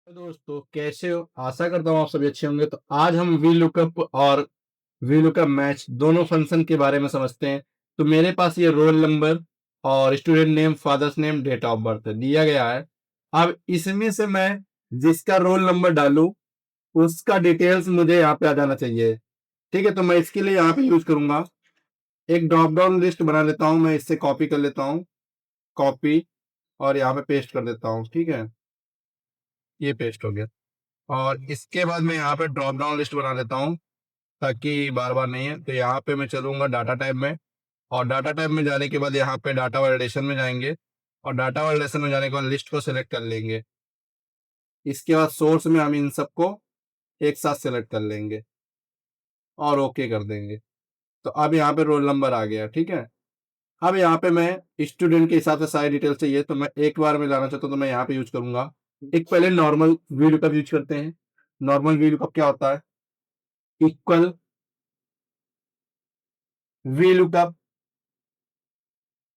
दोस्तों कैसे हो? आशा करता हूँ आप सभी अच्छे होंगे। तो आज हम वी लुकअप और वी लुकअप मैच दोनों फंक्शन के बारे में समझते हैं। तो मेरे पास ये रोल नंबर और student name, father's name, date of birth दिया गया है। अब इसमें से मैं जिसका रोल नंबर डालूं उसका डिटेल्स मुझे यहाँ पे आ जाना चाहिए। ठीक है, तो मैं इसके लिए यहाँ पे यूज करूंगा एक ड्रॉप डाउन लिस्ट बना लेता हूँ। मैं इससे कॉपी कर लेता हूँ, कॉपी, और यहाँ पे पेस्ट कर देता हूँ। ठीक है, ये पेस्ट हो गया। और इसके बाद मैं यहाँ पे ड्रॉप डाउन लिस्ट बना लेता हूँ ताकि बार बार नहीं है। तो यहाँ पे मैं चलूंगा डाटा टाइप में, और डाटा टाइप में जाने के बाद यहाँ पे डाटा वैलिडेशन में जाएंगे, और डाटा वैलिडेशन में जाने के बाद लिस्ट को सिलेक्ट कर लेंगे। इसके बाद सोर्स में हम इन सबको एक साथ सिलेक्ट कर लेंगे और ओके कर देंगे। तो अब यहाँ पे रोल नंबर आ गया। ठीक है, अब यहाँ पे मैं स्टूडेंट के हिसाब से सारी डिटेल चाहिए, तो मैं एक बार में लाना चाहता हूँ तो मैं यहाँ पे यूज करूंगा। एक पहले नॉर्मल वी लुकअप यूज करते हैं। नॉर्मल वी लुकअप क्या होता है? Equal V lookup.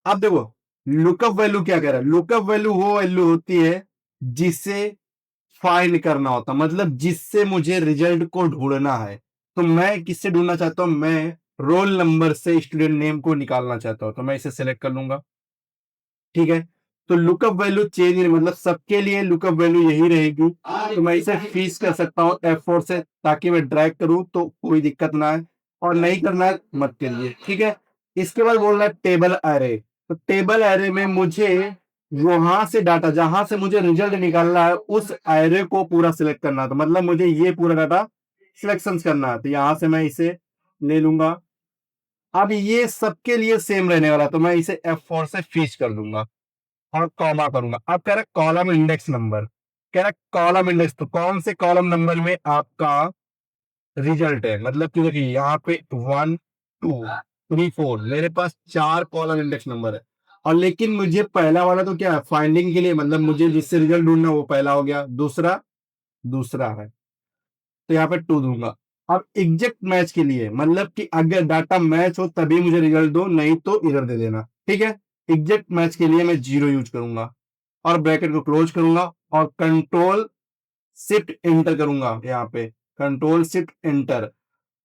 अब देखो, लुकअप वैल्यू क्या कह रहा है? लुकअप वैल्यू वो वैल्यू होती है जिसे फाइंड करना होता, मतलब जिससे मुझे रिजल्ट को ढूंढना है। तो मैं किससे ढूंढना चाहता हूं? मैं रोल नंबर से स्टूडेंट नेम को निकालना चाहता हूं, तो मैं इसे सेलेक्ट कर लूंगा। ठीक है, तो लुकअप वैल्यू चेंज नहीं, मतलब सबके लिए लुकअप वैल्यू यही रहेगी। तो मैं इसे फीस कर सकता हूँ F4 से, ताकि मैं ड्रैग करूं तो कोई दिक्कत ना है, और नहीं करना है मत करिए। ठीक है, इसके बाद बोल रहा है टेबल एरे। तो टेबल एरे में मुझे वहां से डाटा जहां से मुझे रिजल्ट निकालना है उस एरे को पूरा सिलेक्ट करना है। तो मतलब मुझे ये पूरा डाटा सिलेक्शन करना है, तो यहां से मैं इसे ले लूंगा। अब ये सबके लिए सेम रहने वाला, तो मैं इसे F4 से फीस कर दूंगा और कॉमा करूंगा। अब कह रहा है कॉलम इंडेक्स नंबर, कह रहा है कॉलम इंडेक्स, तो कौन से कॉलम नंबर में आपका रिजल्ट है? मतलब कि देखिए यहाँ पे 1 2 3 4 मेरे पास 4 कॉलम इंडेक्स नंबर है। और लेकिन मुझे पहला वाला तो क्या है, फाइंडिंग के लिए, मतलब मुझे जिससे रिजल्ट ढूंढना वो पहला हो गया, दूसरा दूसरा है, तो यहाँ पे 2 दूंगा। अब एग्जैक्ट मैच के लिए, मतलब कि अगर डाटा मैच हो तभी मुझे रिजल्ट दो, नहीं तो इधर दे देना। ठीक है, एग्जैक्ट मैच के लिए मैं 0 यूज करूंगा और ब्रैकेट को क्लोज करूंगा और कंट्रोल शिफ्ट एंटर करूंगा। यहाँ पे कंट्रोल शिफ्ट एंटर।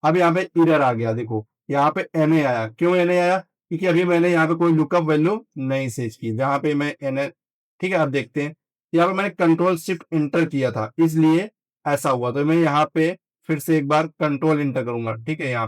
अब यहाँ पे इरर आ गया, देखो यहाँ पे एनए आया। क्यों एनए आया? क्योंकि अभी मैंने यहाँ पे कोई लुकअप वैल्यू नहीं सेट की, जहां पे मैं एनए। ठीक है, अब देखते हैं, यहाँ पे मैंने कंट्रोल शिफ्ट एंटर किया था इसलिए ऐसा हुआ। तो मैं यहाँ पे फिर से एक बार कंट्रोल एंटर करूंगा। ठीक है, यहाँ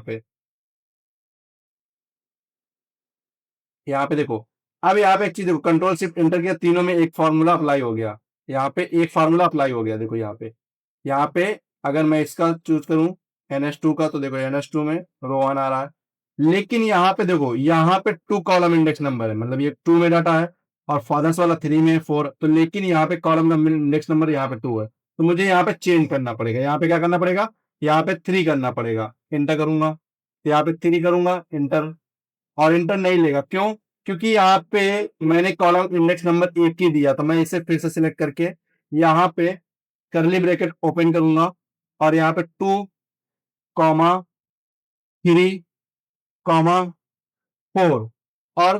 पे देखो, अब यहाँ पे एक चीज देखो, कंट्रोल शिफ्ट एंटर किया, तीनों में एक फार्मूला अप्लाई हो गया। यहाँ पे एक फार्मूला अप्लाई हो गया, देखो यहाँ पे अगर मैं इसका चूज करूं NH2 का, तो देखो NH2 में रो 1 आ रहा है। लेकिन यहाँ पे देखो, यहाँ पे 2 कॉलम इंडेक्स नंबर है, मतलब ये 2 में डाटा है, और फादर्स वाला 3 में 4। तो लेकिन यहाँ पे कॉलम इंडेक्स नंबर यहाँ पे 2 है, तो मुझे यहाँ पे चेंज करना पड़ेगा। यहाँ पे क्या करना पड़ेगा? यहाँ पे 3 करना पड़ेगा। इंटर करूंगा, तो यहाँ पे 3 करूंगा, इंटर। और इंटर नहीं लेगा, क्यों? क्योंकि यहाँ पे मैंने कॉलम इंडेक्स नंबर 1 ही दिया। तो मैं इसे फिर से सिलेक्ट करके यहाँ पे करली ब्रैकेट ओपन करूंगा, और यहाँ पे 2 3 4 और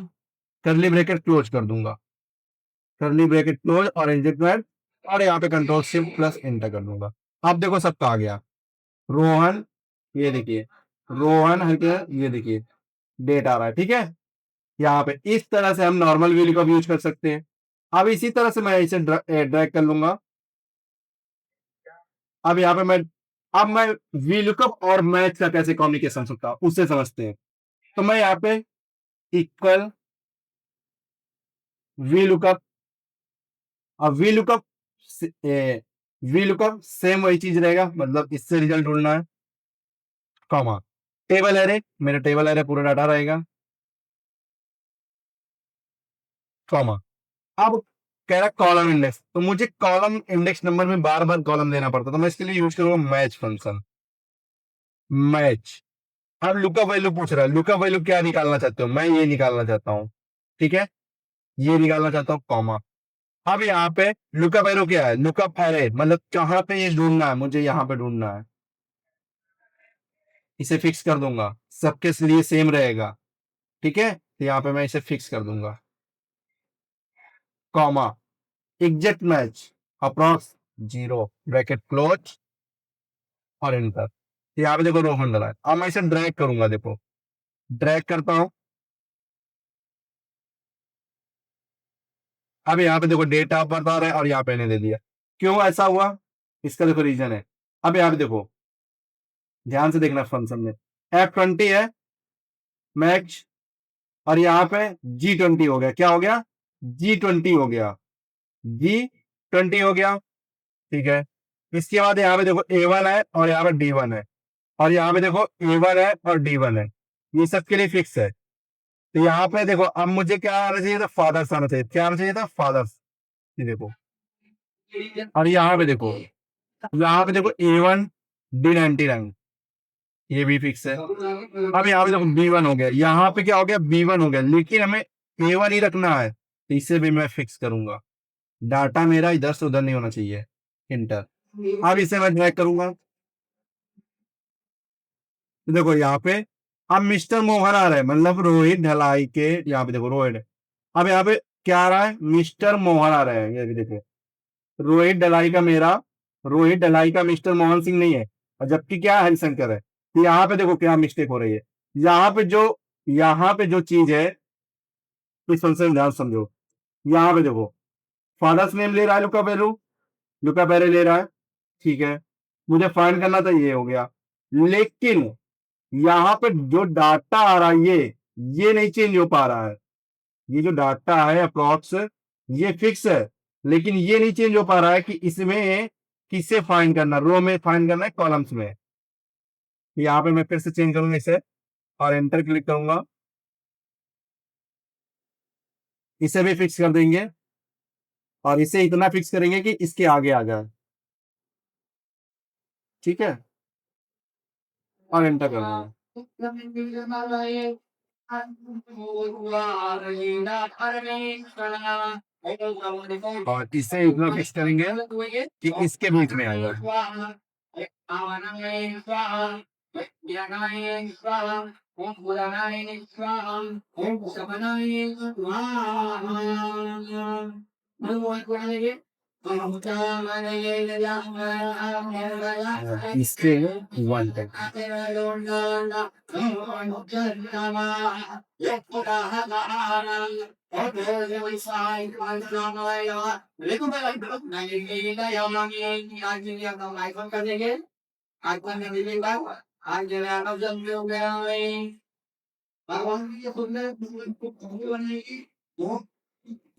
करली ब्रैकेट क्लोज कर दूंगा। करली ब्रैकेट क्लोज और एग्जिट मैट, और यहाँ पे कंट्रोल शिफ्ट प्लस एंटर कर दूंगा। अब देखो सबका आ गया। रोहन, ये देखिए रोहन हल्के, ये देखिए डेट आ रहा है। ठीक है, यहाँ पे इस तरह से हम नॉर्मल व्यू का यूज कर सकते हैं। अब इसी तरह से मैं इसे ड्रैग कर लूंगा। अब यहाँ पे मैं वी लुकअप और मैच का कैसे कम्युनिकेशन होता है उससे समझते हैं। तो मैं यहाँ पे इक्वल वी लुकअप, अब वी लुकअप सेम वही चीज रहेगा, मतलब इससे रिजल्ट ढूंढना है, कॉमा टेबल एरे, मेरा टेबल एरे पूरा डाटा रहेगा, कॉमा। अब कह रहा कॉलम इंडेक्स, तो मुझे कॉलम इंडेक्स नंबर में बार बार कॉलम देना पड़ता, तो मैं इसके लिए यूज करूंगा मैच फंक्शन, मैच। अब लुकअप वैल्यू पूछ रहा है, लुकअप वैल्यू क्या निकालना चाहते हो? मैं ये निकालना चाहता हूँ। ठीक है, ये निकालना चाहता हूँ, कॉमा। अब यहाँ पे लुकअप एरो क्या है? लुकअप एरे मतलब कहां पे ये ढूंढना है, मुझे यहाँ पे ढूंढना है। इसे फिक्स कर दूंगा, सबके लिए सेम रहेगा। ठीक है, तो यहाँ पे मैं इसे फिक्स कर दूंगा, comma exact match approx zero bracket close और एंटर। यहाँ पे देखो रोहन डला है। अब मैं इसे ड्रैग करूंगा, देखो ड्रैग करता हूं। अब यहाँ पे देखो डेट ऑफ बर्थ आ रहा है और यहाँ पे इन्हें दे दिया। क्यों ऐसा हुआ, इसका देखो रीजन है। अब यहाँ पे देखो, ध्यान से देखना फंक्शन में F20 है मैच, और यहाँ पे G20 हो गया। क्या हो गया, G20 हो गया, G20 हो गया। ठीक है, इसके बाद यहाँ पे देखो A1 है और यहाँ पे D1 है, और यहाँ पे देखो A1 है और D1 है, ये सबके लिए फिक्स है। तो यहाँ पे देखो अब मुझे क्या आना चाहिए था, फादर्स आना चाहिए। क्या आना चाहिए था, फादर्स। ये देखो, और यहाँ पे देखो A1 D99, ये भी फिक्स है। अब यहाँ पे देखो B1 हो गया, यहाँ पे क्या हो गया, B1 हो गया, लेकिन हमें A1 ही रखना है, तो इसे भी मैं फिक्स करूंगा। डाटा मेरा इधर से उधर नहीं होना चाहिए। इंटर। अब इसे मैं ड्रैग करूंगा, तो देखो यहाँ पे अब मिस्टर मोहन आ रहा है, मतलब रोहित ढलाई के, यहाँ पे देखो रोहित। अब यहाँ पे क्या आ रहा है, मिस्टर मोहन आ रहा है, ये भी देखो रोहित ढलाई का मेरा, रोहित ढलाई का मिस्टर मोहन सिंह नहीं है, और जबकि क्या हरिशंकर है। तो यहाँ पे देखो क्या मिस्टेक हो रही है, यहाँ पे जो चीज है, इस फंक्शन ध्यान समझो। यहाँ पे देखो फादर्स नेम ले रहा है लुका बेरू, लुका बेरे ले रहा है। ठीक है, मुझे फाइंड करना था, ये हो गया। लेकिन यहाँ पे जो डाटा आ रहा है, ये नहीं चेंज हो पा रहा है। ये जो डाटा है अप्रोक्स, ये फिक्स है, लेकिन ये नहीं चेंज हो पा रहा है कि इसमें किसे फाइंड करना, रो में फाइंड करना है, कॉलम्स में। यहाँ पे मैं फिर से चेंज करूंगा इसे, और एंटर क्लिक करूंगा, इसे भी फिक्स कर देंगे, और इसे इतना फिक्स करेंगे कि इसके आगे आ जाए। ठीक है, और एंटर कर देंगे। और इसे इतना फिक्स करेंगे कि इसके बीच में आएगा। इसके वन तक।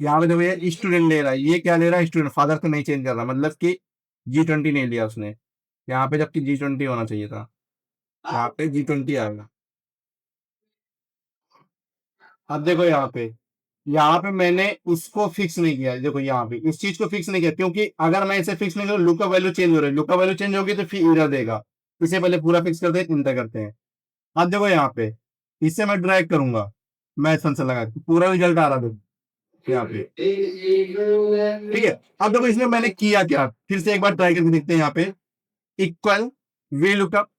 यहाँ पे देखो ये स्टूडेंट ले रहा है, ये क्या ले रहा है, स्टूडेंट, फादर को नहीं चेंज कर रहा, मतलब कि G20 नहीं लिया उसने यहाँ पे, जबकि G20 होना चाहिए था। यहाँ पे G20 आएगा। अब देखो यहाँ पे मैंने उसको फिक्स नहीं किया, देखो यहाँ पे इस चीज को फिक्स नहीं किया, क्योंकि अगर मैं इसे फिक्स नहीं करूँ, लुक का वैल्यू चेंज हो रही है, लुक का वैल्यू चेंज होगी तो फिर एरर देगा। इसे पहले पूरा फिक्स करते हैं, इंटर करते हैं। अब देखो यहाँ पे इसे मैं ड्रैग करूंगा, मैच फंक्शन लगा के, पूरा रिजल्ट आ रहा है यहाँ पे। ठीक है, अब देखो इसमें मैंने किया क्या, फिर से एक बार ट्राई करके देखते हैं। यहाँ पे इक्वल वी लुकअप,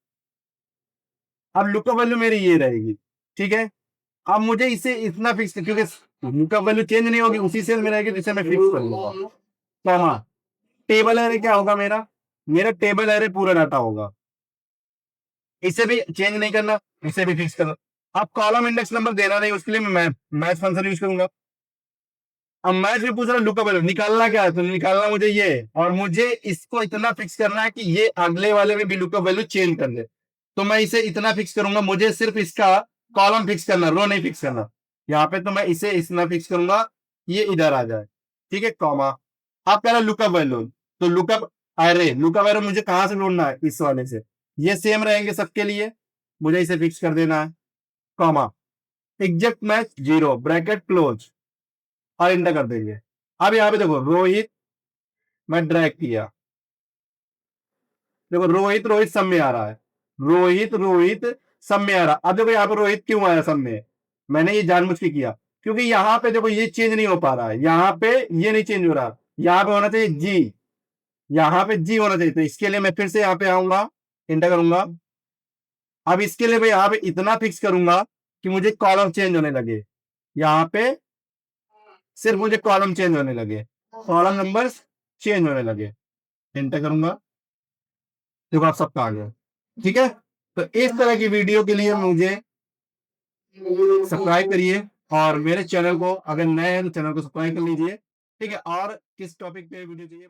अब लुकअप वैल्यू मेरी ये रहेगी। ठीक है, अब मुझे इसे इतना फिक्स, क्योंकि लुकअप वैल्यू चेंज नहीं होगी, उसी सेल में रहेगी, जिसे मैं फिक्स कर लूंगा। तो हाँ, टेबल एरे क्या होगा मेरा, मेरा टेबल एरे पूरा डाटा होगा, इसे भी चेंज नहीं करना, इसे भी फिक्स करना। अब कॉलम इंडेक्स नंबर देना नहीं, उसके लिए मैं मैथ फंक्शन यूज करूंगा। अब मैथ भी पूछ रहा हूँ लुकअप वैल्यू निकालना क्या है, तो निकालना मुझे ये, और मुझे इसको इतना फिक्स करना है कि ये अगले वाले में भी लुकअप वैल्यू चेंज कर दे। तो मैं इसे इतना फिक्स करूंगा, मुझे सिर्फ इसका कॉलम फिक्स करना, रो नहीं फिक्स करना। यहाँ पे तो मैं इसे इतना फिक्स करूंगा, ये इधर आ जाए। ठीक है, कॉमा। आप कह रहे लुकअप वैल्यू, तो लुकअप एरे मुझे कहां से ढूंढना है, इस वाले से। ये सेम रहेंगे सबके लिए, मुझे इसे फिक्स कर देना है, comma, exact match zero bracket close, और इंटर कर देंगे। अब यहाँ पे देखो रोहित, मैं ड्रैग किया, देखो रोहित रोहित सब में आ रहा है, रोहित रोहित सब में आ रहा। अब देखो यहाँ पे रोहित क्यों आया सब में, मैंने ये जानबूझ के किया, क्योंकि यहाँ पे देखो ये चेंज नहीं हो पा रहा है, यहाँ पे ये नहीं चेंज हो रहा, यहाँ पे होना चाहिए जी, यहाँ पे जी होना चाहिए। तो इसके लिए मैं फिर से यहाँ पे आऊंगा, इंटर करूंगा। अब इसके लिए मैं यहाँ पे इतना फिक्स करूंगा कि मुझे कॉलम चेंज होने लगे, यहाँ पे सिर्फ मुझे कॉलम चेंज होने लगे, कॉलम नंबर चेंज होने लगे। एंटर करूंगा, देखो आप सबका आ गया। ठीक है, तो इस तरह की वीडियो के लिए मुझे सब्सक्राइब करिए, और मेरे चैनल को अगर नए हैं तो चैनल को सब्सक्राइब कर लीजिए। ठीक है, और किस टॉपिक पे वीडियो चाहिए